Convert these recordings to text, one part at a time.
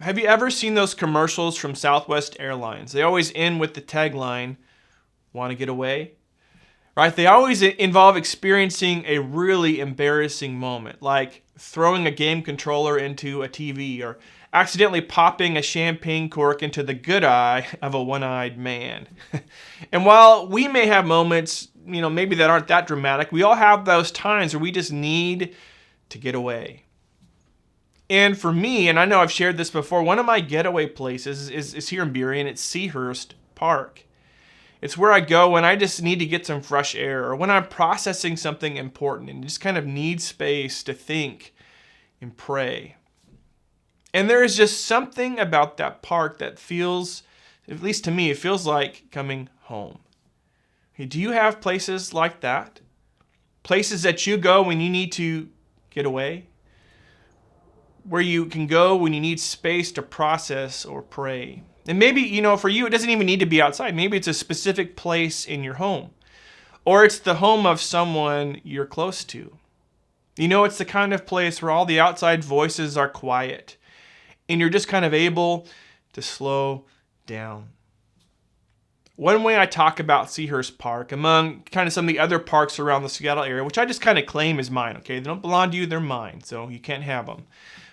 Have you ever seen those commercials from Southwest Airlines? They always end with the tagline, "Want to get away?" Right? They always involve experiencing a really embarrassing moment, like throwing a game controller into a TV or accidentally popping a champagne cork into the good eye of a one-eyed man. And while we may have moments, maybe that aren't that dramatic, we all have those times where we just need to get away. And for me, and I know I've shared this before, one of my getaway places is here in Burien. It's Seahurst Park. It's where I go when I just need to get some fresh air or when I'm processing something important and just kind of need space to think and pray. And there is just something about that park that feels, at least to me, it feels like coming home. Hey, do you have places like that? Places that you go when you need to get away? Where you can go when you need space to process or pray? And maybe, for you, it doesn't even need to be outside. Maybe it's a specific place in your home. Or it's the home of someone you're close to. It's the kind of place where all the outside voices are quiet. And you're just kind of able to slow down. One way I talk about Seahurst Park, among kind of some of the other parks around the Seattle area, which I just kind of claim is mine, okay? They don't belong to you, they're mine, so you can't have them.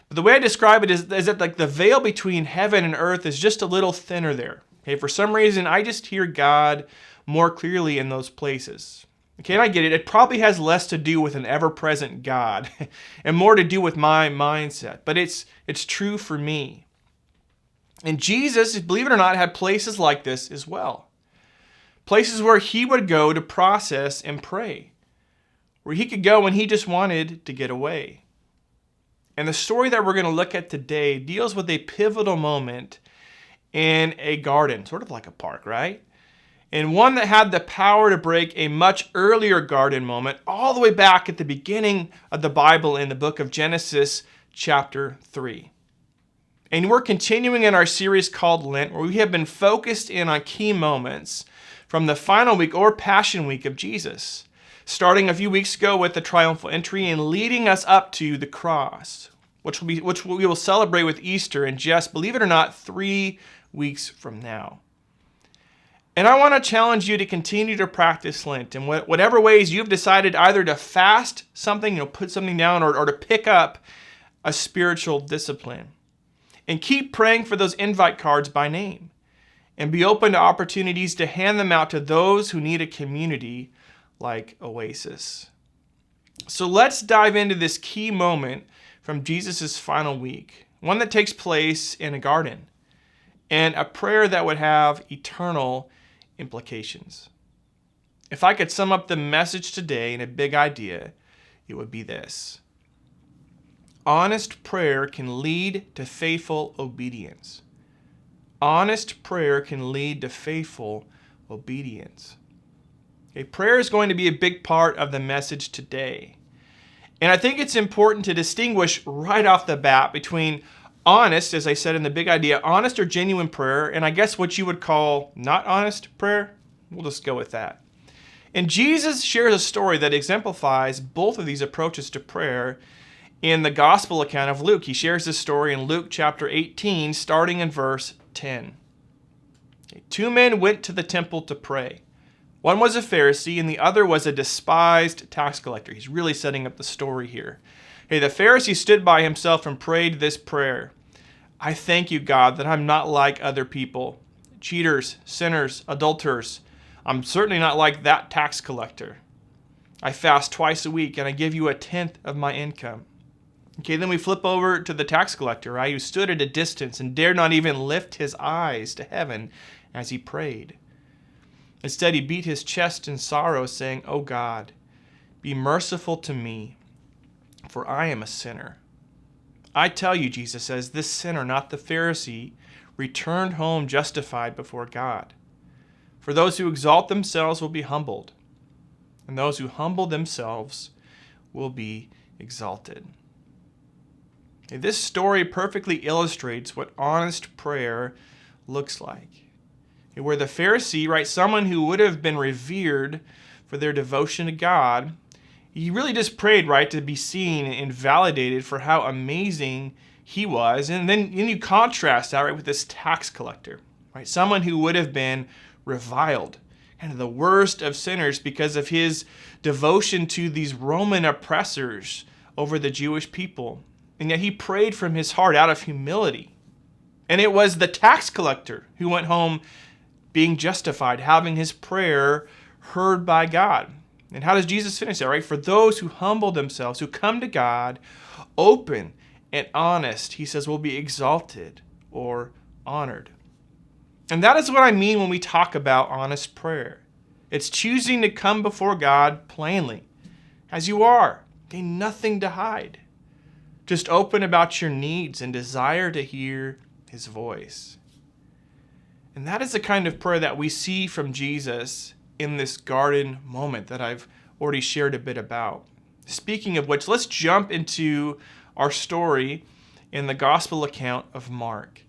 But the way I describe it is that like the veil between heaven and earth is just a little thinner there. Okay, for some reason, I just hear God more clearly in those places. Okay, and I get it. It probably has less to do with an ever-present God and more to do with my mindset. But it's true for me. And Jesus, believe it or not, had places like this as well. Places where he would go to process and pray. Where he could go when he just wanted to get away. And the story that we're going to look at today deals with a pivotal moment in a garden, sort of like a park, right? And one that had the power to break a much earlier garden moment all the way back at the beginning of the Bible in the book of Genesis chapter 3. And we're continuing in our series called Lent, where we have been focused in on key moments from the final week or Passion Week of Jesus, starting a few weeks ago with the triumphal entry and leading us up to the cross, which we will celebrate with Easter in just, believe it or not, 3 weeks from now. And I want to challenge you to continue to practice Lent in whatever ways you've decided either to fast something, put something down, or to pick up a spiritual discipline. And keep praying for those invite cards by name. And be open to opportunities to hand them out to those who need a community like Oasis. So let's dive into this key moment from Jesus' final week, one that takes place in a garden, and a prayer that would have eternal implications. If I could sum up the message today in a big idea, it would be this. Honest prayer can lead to faithful obedience. Honest prayer can lead to faithful obedience. Okay, prayer is going to be a big part of the message today. And I think it's important to distinguish right off the bat between honest, as I said in the big idea, honest or genuine prayer, and I guess what you would call not honest prayer. We'll just go with that. And Jesus shares a story that exemplifies both of these approaches to prayer in the gospel account of Luke. He shares this story in Luke chapter 18, starting in verse 10. Okay, 2 men went to the temple to pray. One was a Pharisee and the other was a despised tax collector. He's really setting up the story here. Hey, the Pharisee stood by himself and prayed this prayer. I thank you, God, that I'm not like other people, cheaters, sinners, adulterers. I'm certainly not like that tax collector. I fast twice a week and I give you 1/10 of my income. Okay, then we flip over to the tax collector, right, who stood at a distance and dared not even lift his eyes to heaven as he prayed. Instead, he beat his chest in sorrow, saying, "O God, be merciful to me, for I am a sinner." I tell you, Jesus says, this sinner, not the Pharisee, returned home justified before God. For those who exalt themselves will be humbled, and those who humble themselves will be exalted. This story perfectly illustrates what honest prayer looks like. Where the Pharisee, right, someone who would have been revered for their devotion to God, he really just prayed, right, to be seen and validated for how amazing he was. And then you contrast that, right, with this tax collector, right? Someone who would have been reviled, kind of the worst of sinners because of his devotion to these Roman oppressors over the Jewish people. And yet he prayed from his heart out of humility. And it was the tax collector who went home being justified, having his prayer heard by God. And how does Jesus finish that, right? For those who humble themselves, who come to God, open and honest, he says, will be exalted or honored. And that is what I mean when we talk about honest prayer. It's choosing to come before God plainly, as you are, having nothing to hide. Just open about your needs and desire to hear his voice. And that is the kind of prayer that we see from Jesus in this garden moment that I've already shared a bit about. Speaking of which, let's jump into our story in the gospel account of Mark.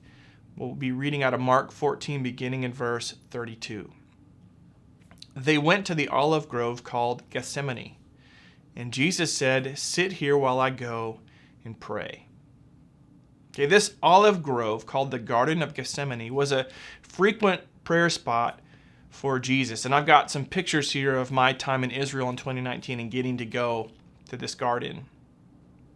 We'll be reading out of Mark 14, beginning in verse 32. They went to the olive grove called Gethsemane, and Jesus said, "Sit here while I go and pray." Okay, this olive grove called the Garden of Gethsemane was a frequent prayer spot for Jesus. And I've got some pictures here of my time in Israel in 2019 and getting to go to this garden.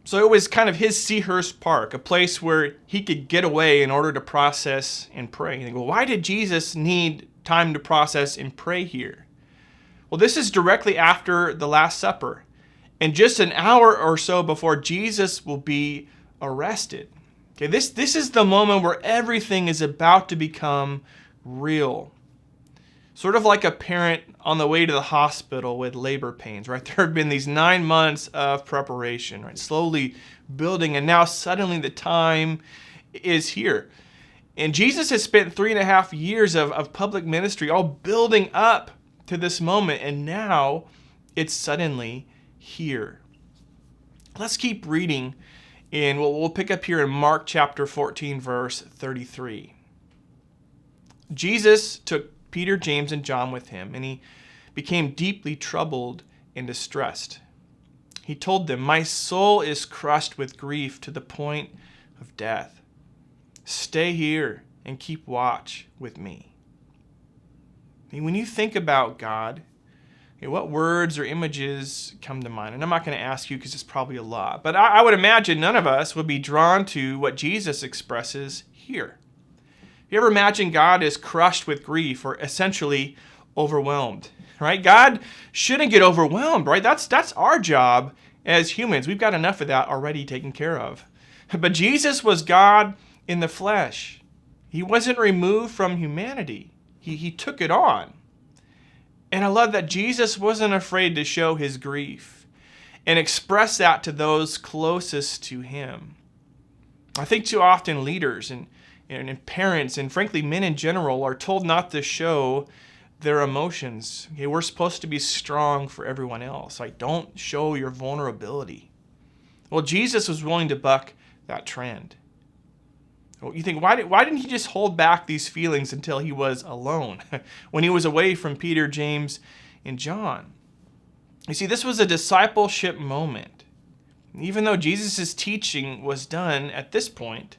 So it was kind of his Seahurst Park, a place where he could get away in order to process and pray. You think, well, why did Jesus need time to process and pray here? Well, this is directly after the Last Supper, and just an hour or so before Jesus will be arrested. Okay, this is the moment where everything is about to become real. Sort of like a parent on the way to the hospital with labor pains, right? There have been these 9 months of preparation, right? Slowly building, and now suddenly the time is here. And Jesus has spent 3.5 years of public ministry all building up to this moment, and now it's suddenly here. Let's keep reading, and we'll pick up here in Mark chapter 14, verse 33. Jesus took Peter, James, and John with him, and he became deeply troubled and distressed. He told them, "My soul is crushed with grief to the point of death. Stay here and keep watch with me." I mean, when you think about God, what words or images come to mind? And I'm not going to ask you because it's probably a lot, but I would imagine none of us would be drawn to what Jesus expresses here. You ever imagine God is crushed with grief or essentially overwhelmed, right? God shouldn't get overwhelmed, right? That's our job as humans. We've got enough of that already taken care of. But Jesus was God in the flesh. He wasn't removed from humanity. He took it on. And I love that Jesus wasn't afraid to show his grief and express that to those closest to him. I think too often leaders and parents, and frankly men in general, are told not to show their emotions. Okay, we're supposed to be strong for everyone else. Like, don't show your vulnerability. Well, Jesus was willing to buck that trend. Well, you think, why didn't he just hold back these feelings until he was alone, when he was away from Peter, James, and John? You see, this was a discipleship moment. Even though Jesus' teaching was done at this point,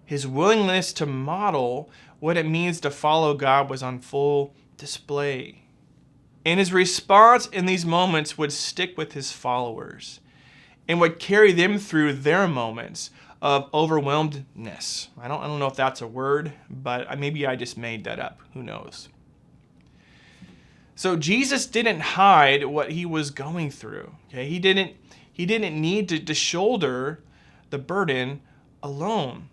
his willingness to model what it means to follow God was on full display. And his response in these moments would stick with his followers and would carry them through their moments of overwhelmedness. I don't know if that's a word, but maybe I just made that up. Who knows? So Jesus didn't hide what he was going through. Okay, he didn't need to shoulder the burden alone.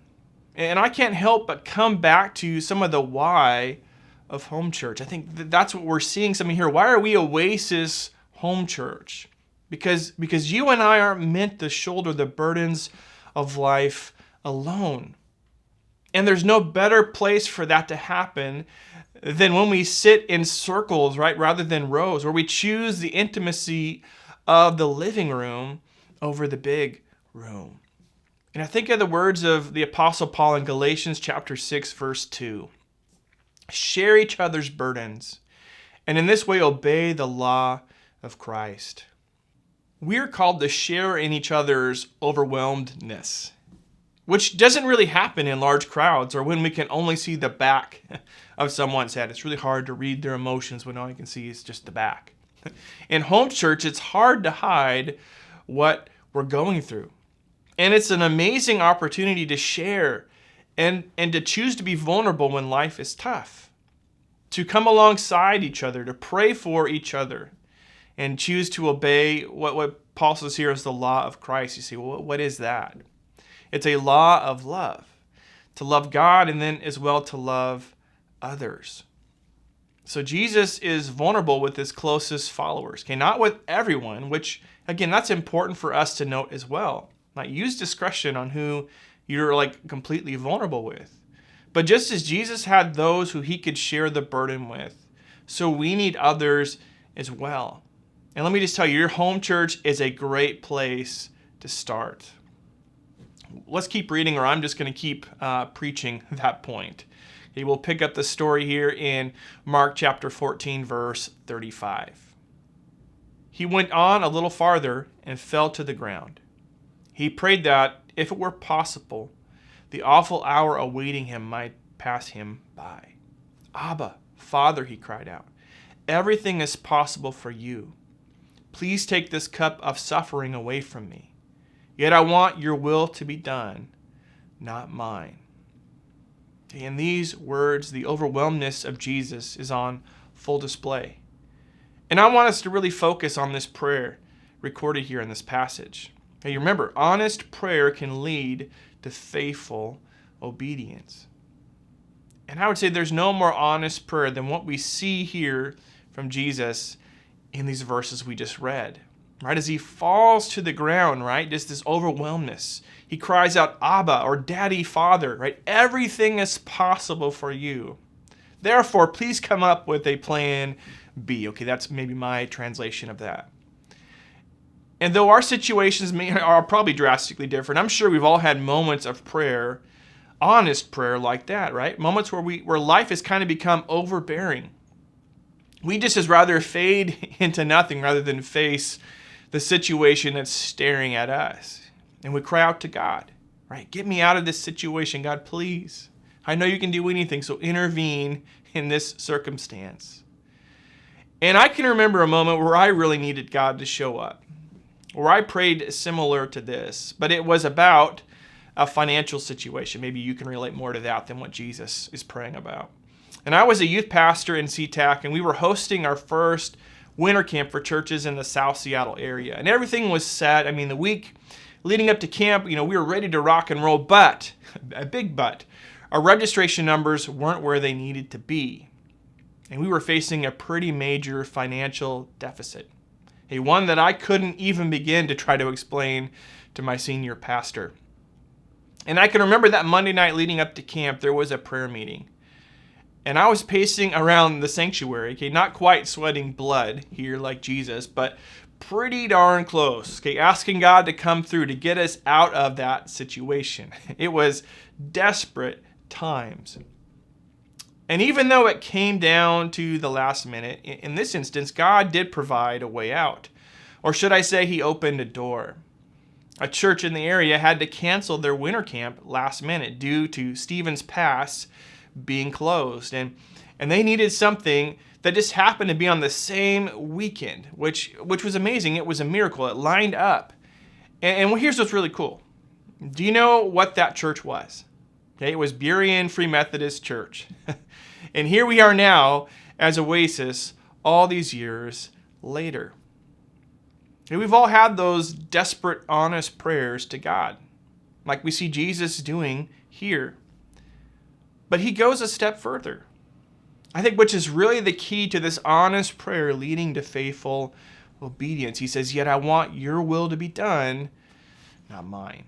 And I can't help but come back to some of the why of home church. I think that's what we're seeing something here. Why are we Oasis Home Church? Because you and I aren't meant to shoulder the burdens of life alone. And there's no better place for that to happen than when we sit in circles, right, rather than rows, where we choose the intimacy of the living room over the big room. And I think of the words of the Apostle Paul in Galatians chapter 6, verse 2. Share each other's burdens, and in this way obey the law of Christ. We're called to share in each other's overwhelmedness. which doesn't really happen in large crowds or when we can only see the back of someone's head. It's really hard to read their emotions when all you can see is just the back. In home church, it's hard to hide what we're going through. And it's an amazing opportunity to share and to choose to be vulnerable when life is tough, to come alongside each other, to pray for each other, and choose to obey what Paul says here is the law of Christ. You say, well, what is that? It's a law of love, to love God and then as well to love others. So Jesus is vulnerable with his closest followers, okay? Not with everyone, which, again, that's important for us to note as well. Like, use discretion on who you're completely vulnerable with. But just as Jesus had those who he could share the burden with, so we need others as well. And let me just tell you, your home church is a great place to start. Let's keep reading, or I'm just going to keep preaching that point. Okay, we'll pick up the story here in Mark chapter 14, verse 35. He went on a little farther and fell to the ground. He prayed that, if it were possible, the awful hour awaiting him might pass him by. Abba, Father, he cried out, everything is possible for you. Please take this cup of suffering away from me. Yet I want your will to be done, not mine. In these words, the overwhelmness of Jesus is on full display. And I want us to really focus on this prayer recorded here in this passage. Now, you remember, honest prayer can lead to faithful obedience. And I would say there's no more honest prayer than what we see here from Jesus in these verses we just read. Right? As he falls to the ground, right? Just this overwhelmness. He cries out, Abba, or Daddy, Father, right? Everything is possible for you. Therefore, please come up with a plan B. Okay, that's maybe my translation of that. And though our situations are probably drastically different, I'm sure we've all had moments of prayer, honest prayer like that, right? Moments where life has kind of become overbearing. We just as rather fade into nothing rather than face the situation that's staring at us. And we cry out to God, right? Get me out of this situation, God, please. I know you can do anything, so intervene in this circumstance. And I can remember a moment where I really needed God to show up, where I prayed similar to this, but it was about a financial situation. Maybe you can relate more to that than what Jesus is praying about. And I was a youth pastor in SeaTac, and we were hosting our first winter camp for churches in the South Seattle area. And everything was set. I mean, the week leading up to camp, we were ready to rock and roll, but, a big but, our registration numbers weren't where they needed to be. And we were facing a pretty major financial deficit. One that I couldn't even begin to try to explain to my senior pastor. And I can remember that Monday night leading up to camp, there was a prayer meeting. And I was pacing around the sanctuary, okay, not quite sweating blood here like Jesus, but pretty darn close, okay, asking God to come through to get us out of that situation. It was desperate times. And even though it came down to the last minute, in this instance, God did provide a way out. Or should I say, he opened a door. A church in the area had to cancel their winter camp last minute due to Stevens Pass being closed. And they needed something that just happened to be on the same weekend, which was amazing. It was a miracle. It lined up. And here's what's really cool. Do you know what that church was? Okay, it was Burien Free Methodist Church. And here we are now as Oasis all these years later. And we've all had those desperate, honest prayers to God, like we see Jesus doing here. But he goes a step further, I think, which is really the key to this honest prayer leading to faithful obedience. He says, yet I want your will to be done, not mine.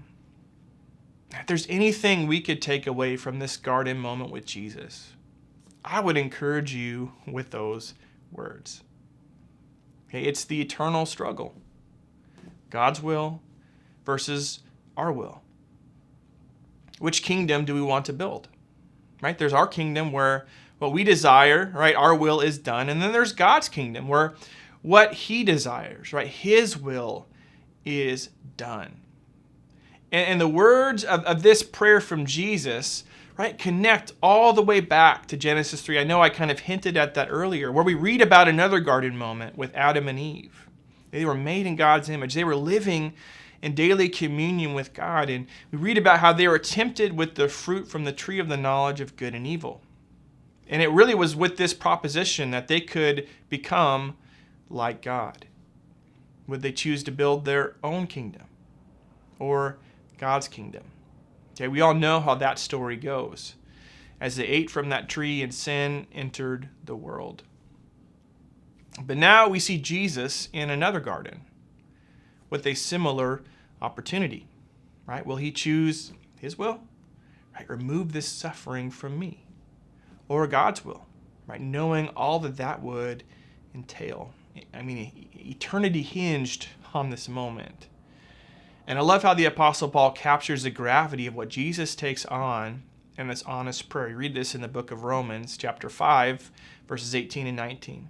If there's anything we could take away from this garden moment with Jesus, I would encourage you with those words. Okay, it's the eternal struggle. God's will versus our will. Which kingdom do we want to build? Right? There's our kingdom where what we desire, right, our will is done. And then there's God's kingdom where what he desires, right, his will is done. And the words of this prayer from Jesus, right, connect all the way back to Genesis 3. I know I kind of hinted at that earlier, where we read about another garden moment with Adam and Eve. They were made in God's image. They were living in daily communion with God. And we read about how they were tempted with the fruit from the tree of the knowledge of good and evil. And it really was with this proposition that they could become like God. Would they choose to build their own kingdom or God's kingdom? Okay, we all know how that story goes. As they ate from that tree and sin entered the world. But now we see Jesus in another garden with a similar opportunity, right? Will he choose his will, right? Remove this suffering from me, or God's will, right? Knowing all that would entail. I mean, eternity hinged on this moment. And I love how the Apostle Paul captures the gravity of what Jesus takes on in this honest prayer. You read this in the book of Romans, chapter 5, verses 18 and 19.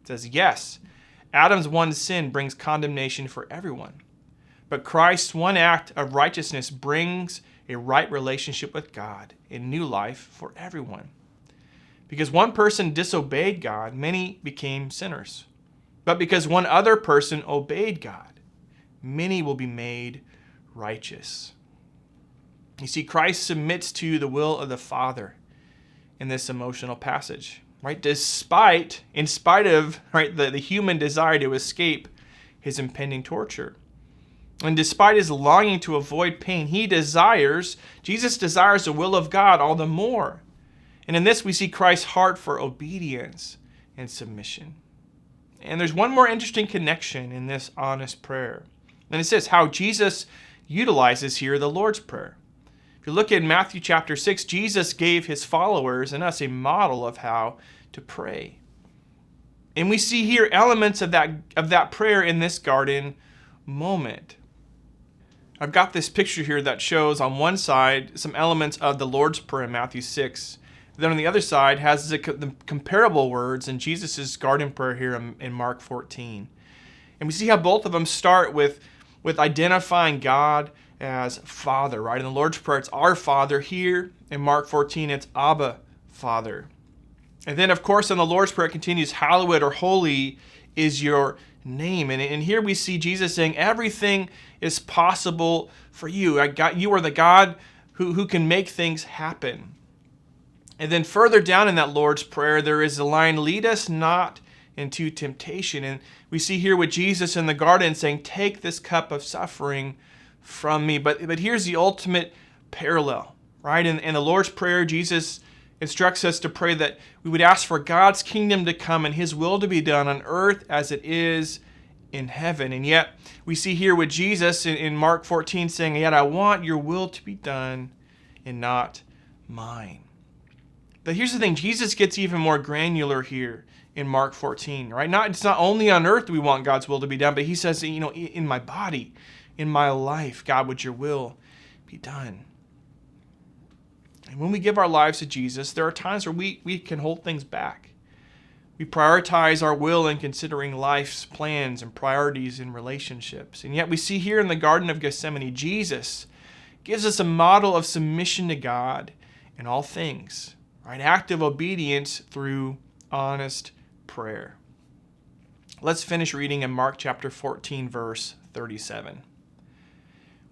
It says, yes, Adam's one sin brings condemnation for everyone, but Christ's one act of righteousness brings a right relationship with God, a new life for everyone. Because one person disobeyed God, many became sinners. But because one other person obeyed God, many will be made righteous. You see, Christ submits to the will of the Father in this emotional passage, right? In spite of, right, the human desire to escape his impending torture. And despite his longing to avoid pain, Jesus desires the will of God all the more. And in this we see Christ's heart for obedience and submission. And there's one more interesting connection in this honest prayer. And it says how Jesus utilizes here the Lord's Prayer. If you look in Matthew chapter 6, Jesus gave his followers and us a model of how to pray. And we see here elements of that prayer in this garden moment. I've got this picture here that shows on one side some elements of the Lord's Prayer in Matthew 6. Then on the other side has the comparable words in Jesus' garden prayer here in Mark 14. And we see how both of them start with identifying God as Father, right? In the Lord's Prayer, it's our Father. Here in Mark 14, it's Abba, Father. And then, of course, in the Lord's Prayer, it continues, hallowed or holy is your name. And here we see Jesus saying, everything is possible for you. You are the God who can make things happen. And then further down in that Lord's Prayer, there is the line, lead us not into temptation. And we see here with Jesus in the garden saying, take this cup of suffering from me. But here's the ultimate parallel, right? In the Lord's Prayer, Jesus instructs us to pray that we would ask for God's kingdom to come and his will to be done on earth as it is in heaven. And yet we see here with Jesus in Mark 14 saying, yet I want your will to be done and not mine. But here's the thing, Jesus gets even more granular here in Mark 14, right? It's not only on earth we want God's will to be done, but he says, in my body, in my life, God, would your will be done? And when we give our lives to Jesus, there are times where we can hold things back. We prioritize our will in considering life's plans and priorities in relationships. And yet we see here in the Garden of Gethsemane, Jesus gives us a model of submission to God in all things, right? Active obedience through honest prayer. Let's finish reading in Mark chapter 14, verse 37.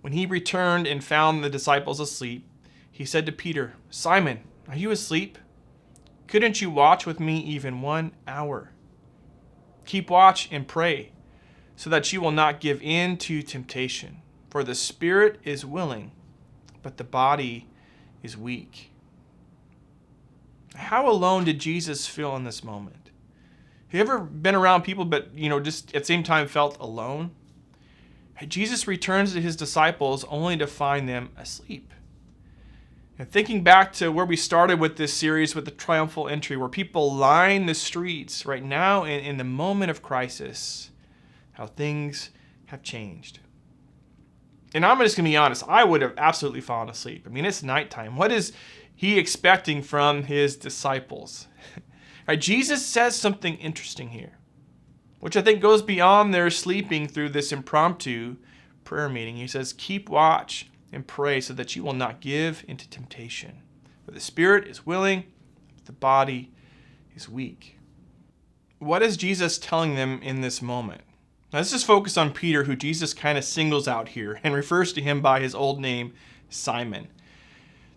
When he returned and found the disciples asleep, he said to Peter, Simon, are you asleep? Couldn't you watch with me even 1 hour? Keep watch and pray, so that you will not give in to temptation. For the spirit is willing, but the body is weak. How alone did Jesus feel in this moment? Have you ever been around people but, just at the same time felt alone? Jesus returns to his disciples only to find them asleep. And thinking back to where we started with this series with the triumphal entry, where people line the streets right now in the moment of crisis, how things have changed. And I'm just going to be honest, I would have absolutely fallen asleep. It's nighttime. What is he expecting from his disciples? Right, Jesus says something interesting here, which I think goes beyond their sleeping through this impromptu prayer meeting. He says, keep watch and pray so that you will not give into temptation. For the spirit is willing, but the body is weak. What is Jesus telling them in this moment? Now, let's just focus on Peter, who Jesus kind of singles out here and refers to him by his old name, Simon.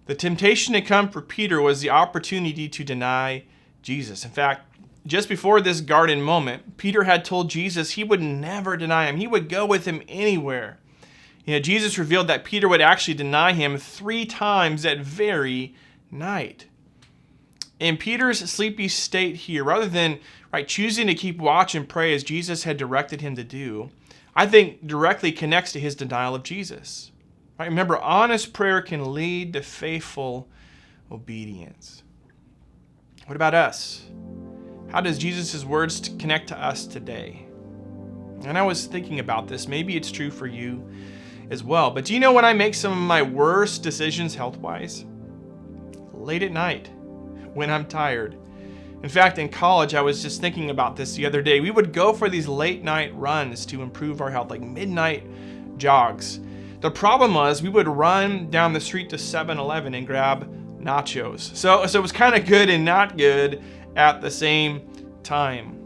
The temptation to come for Peter was the opportunity to deny Jesus. In fact, just before this garden moment, Peter had told Jesus he would never deny him. He would go with him anywhere. Jesus revealed that Peter would actually deny him 3 times that very night. In Peter's sleepy state here, rather than choosing to keep watch and pray as Jesus had directed him to do, I think directly connects to his denial of Jesus. Remember, honest prayer can lead to faithful obedience. What about us? How does Jesus' words connect to us today? And I was thinking about this. Maybe it's true for you as well. But do you know when I make some of my worst decisions health-wise? Late at night, when I'm tired. In fact, in college, I was just thinking about this the other day. We would go for these late night runs to improve our health, like midnight jogs. The problem was we would run down the street to 7-Eleven and grab nachos. So it was kind of good and not good at the same time.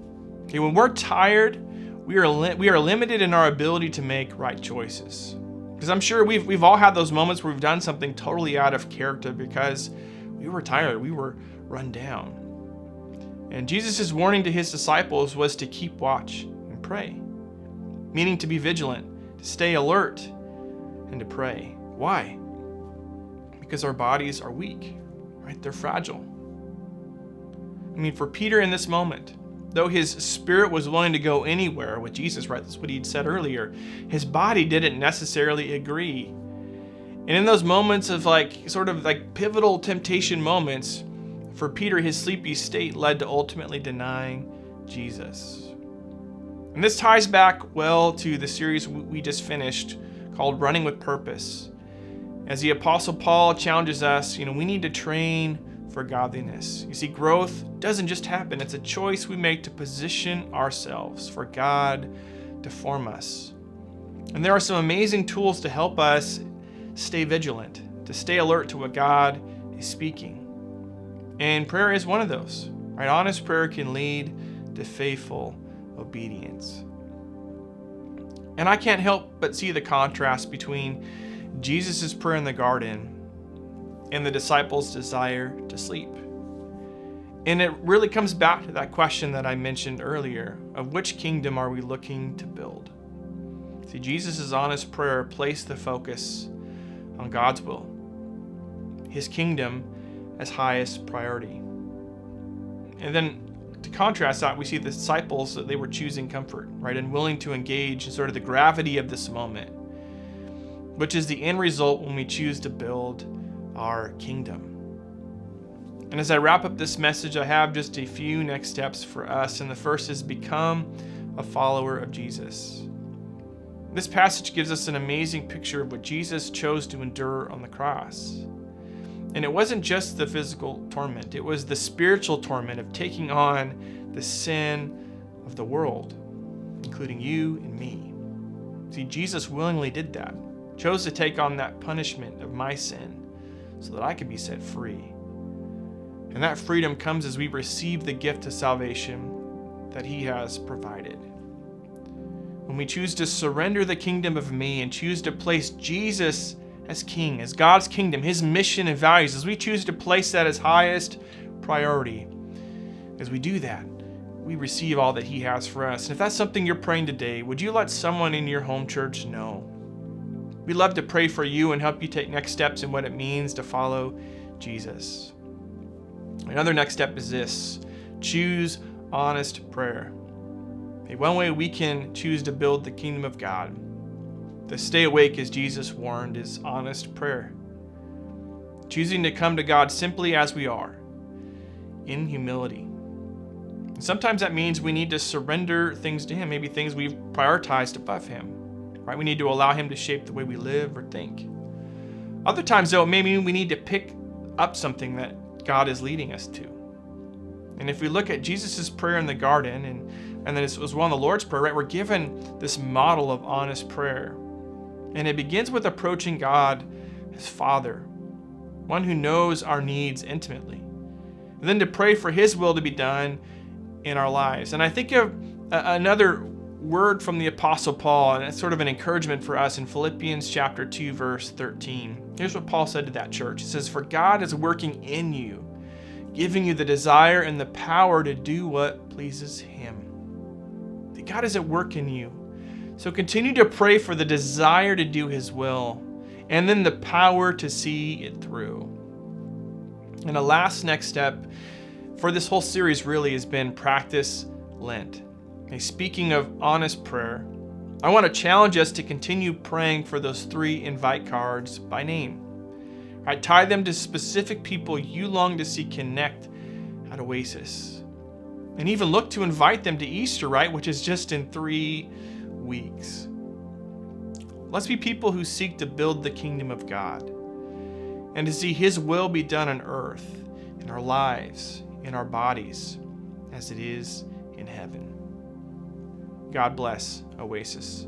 Okay, when we're tired, we are limited in our ability to make right choices. Because I'm sure we've all had those moments where we've done something totally out of character because we were tired, we were run down. And Jesus' warning to his disciples was to keep watch and pray, meaning to be vigilant, to stay alert, and to pray. Why? Because our bodies are weak, right? They're fragile. For Peter in this moment, though his spirit was willing to go anywhere with Jesus, right? That's what he'd said earlier. His body didn't necessarily agree. And in those moments of pivotal temptation moments, for Peter, his sleepy state led to ultimately denying Jesus. And this ties back well to the series we just finished called Running with Purpose. As the Apostle Paul challenges us, we need to train for godliness. You see, growth doesn't just happen. It's a choice we make to position ourselves for God to form us. And there are some amazing tools to help us stay vigilant, to stay alert to what God is speaking. And prayer is one of those. Right? Honest prayer can lead to faithful obedience. And I can't help but see the contrast between Jesus' prayer in the garden and the disciples' desire to sleep. And it really comes back to that question that I mentioned earlier of which kingdom are we looking to build? See, Jesus' honest prayer placed the focus on God's will, his kingdom as highest priority. And then to contrast that, we see the disciples that they were choosing comfort, right, and willing to engage in sort of the gravity of this moment, which is the end result when we choose to build our kingdom. And as I wrap up this message, I have just a few next steps for us. And the first is become a follower of Jesus. This passage gives us an amazing picture of what Jesus chose to endure on the cross. And it wasn't just the physical torment, it was the spiritual torment of taking on the sin of the world, including you and me. See, Jesus willingly did that, chose to take on that punishment of my sin so that I could be set free. And that freedom comes as we receive the gift of salvation that he has provided. When we choose to surrender the kingdom of me and choose to place Jesus as king, as God's kingdom, his mission and values, as we choose to place that as highest priority, as we do that, we receive all that he has for us. And if that's something you're praying today, would you let someone in your home church know? We'd love to pray for you and help you take next steps in what it means to follow Jesus. Another next step is this: choose honest prayer. One way we can choose to build the kingdom of God, to stay awake as Jesus warned, is honest prayer. Choosing to come to God simply as we are, in humility. And sometimes that means we need to surrender things to him, maybe things we've prioritized above him. Right? We need to allow him to shape the way we live or think. Other times, though, maybe we need to pick up something that God is leading us to. And if we look at Jesus' prayer in the garden, and then it was one of the Lord's Prayer, right? We're given this model of honest prayer. And it begins with approaching God as Father, one who knows our needs intimately. And then to pray for his will to be done in our lives. And I think of another word from the Apostle Paul, and it's sort of an encouragement for us in Philippians chapter 2, verse 13. Here's what Paul said to that church. He says, "For God is working in you, giving you the desire and the power to do what pleases him." That God is at work in you. So continue to pray for the desire to do his will, and then the power to see it through. And the last next step for this whole series really has been practice Lent. Okay, speaking of honest prayer, I want to challenge us to continue praying for those 3 invite cards by name. Right, tie them to specific people you long to see connect at Oasis. And even look to invite them to Easter, right, which is just in 3 weeks. Let's be people who seek to build the kingdom of God and to see his will be done on earth, in our lives, in our bodies, as it is in heaven. God bless Oasis.